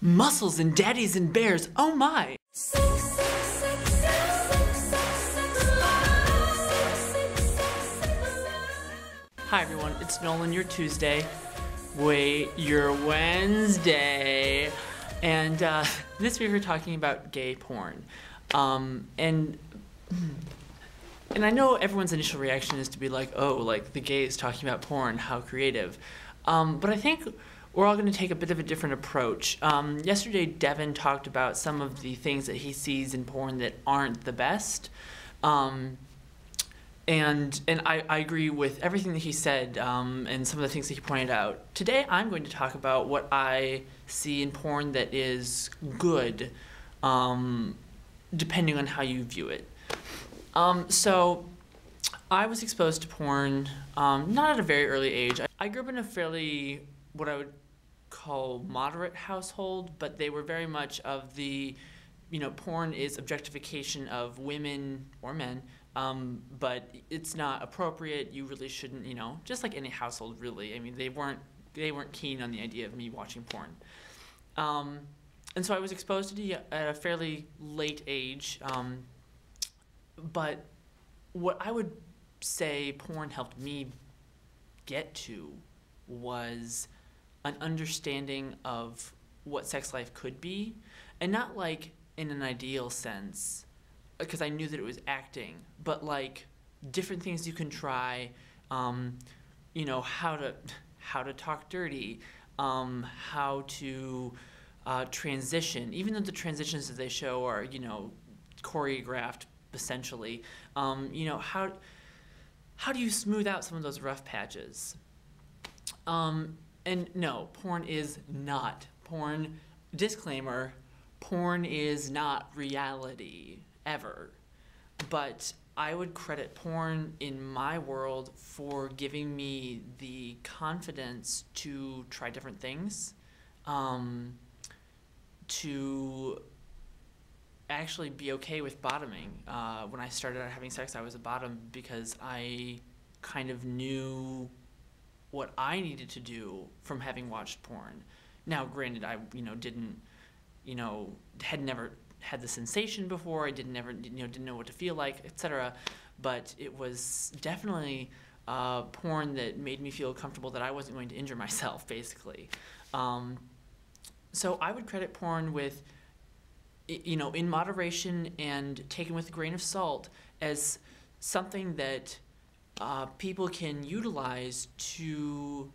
Muscles and daddies and bears, oh my! Hi everyone, it's Nolan, your Tuesday. Wait, your Wednesday. And this week we're talking about gay porn. And I know everyone's initial reaction is to be like, oh, like the gays talking about porn, how creative. But I think we're all going to take a bit of a different approach. Yesterday, Devin talked about some of the things that he sees in porn that aren't the best. And I agree with everything that he said and some of the things that he pointed out. Today, I'm going to talk about what I see in porn that is good, depending on how you view it. So I was exposed to porn not at a very early age. I grew up in a fairly, what I would call moderate household, but they were very much of the, you know, porn is objectification of women or men, but it's not appropriate. You really shouldn't, you know, just like any household really. I mean, they weren't keen on the idea of me watching porn. And so I was exposed to it at a fairly late age, but what I would say porn helped me get to was an understanding of what sex life could be, and not like in an ideal sense, because I knew that it was acting, but like different things you can try, you know, how to talk dirty, how to transition, even though the transitions that they show are, you know, choreographed essentially, you know, how do you smooth out some of those rough patches? And no, porn is not. Disclaimer, porn is not reality, ever. But I would credit porn in my world for giving me the confidence to try different things, to actually be okay with bottoming. When I started out having sex, I was a bottom because I kind of knew what I needed to do from having watched porn. Now, granted, I, you know, didn't, you know, had never had the sensation before. I didn't know what to feel like, etc. But it was definitely porn that made me feel comfortable that I wasn't going to injure myself, basically. So I would credit porn with, you know, in moderation and taken with a grain of salt as something that people can utilize to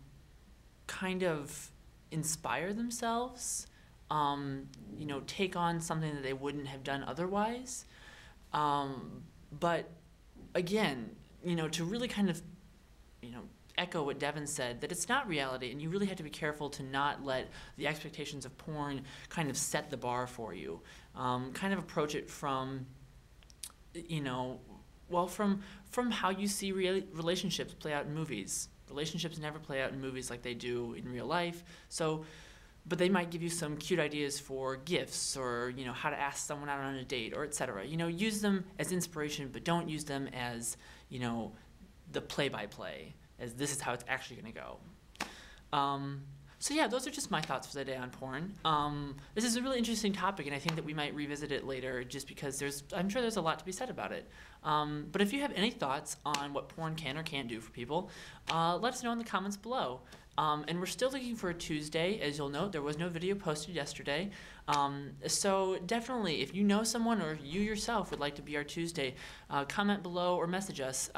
kind of inspire themselves, you know, take on something that they wouldn't have done otherwise. But again, you know, to really kind of, you know, echo what Devin said, that it's not reality, and you really have to be careful to not let the expectations of porn kind of set the bar for you. Kind of approach it from, you know, well, from how you see relationships play out in movies. Relationships never play out in movies like they do in real life. So, but they might give you some cute ideas for gifts, or, you know, how to ask someone out on a date, or etc. You know, use them as inspiration, but don't use them as, you know, the play-by-play, as this is how it's actually going to go. So yeah, those are just my thoughts for the day on porn. This is a really interesting topic, and I think that we might revisit it later just because I'm sure there's a lot to be said about it. But if you have any thoughts on what porn can or can't do for people, let us know in the comments below. And we're still looking for a Tuesday. As you'll note, there was no video posted yesterday. So definitely, if you know someone or you yourself would like to be our Tuesday, comment below or message us.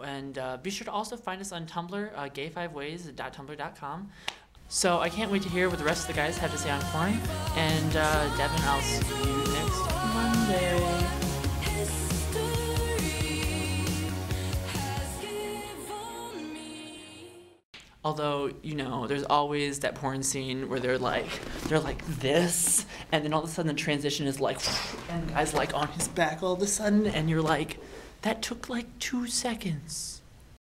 And be sure to also find us on Tumblr, gay5ways.tumblr.com. So I can't wait to hear what the rest of the guys have to say on porn. And Devin, I'll see you next Monday. Although, you know, there's always that porn scene where they're like this, and then all of a sudden the transition is like, and the guy's like on his back all of a sudden, and you're like, that took like 2 seconds.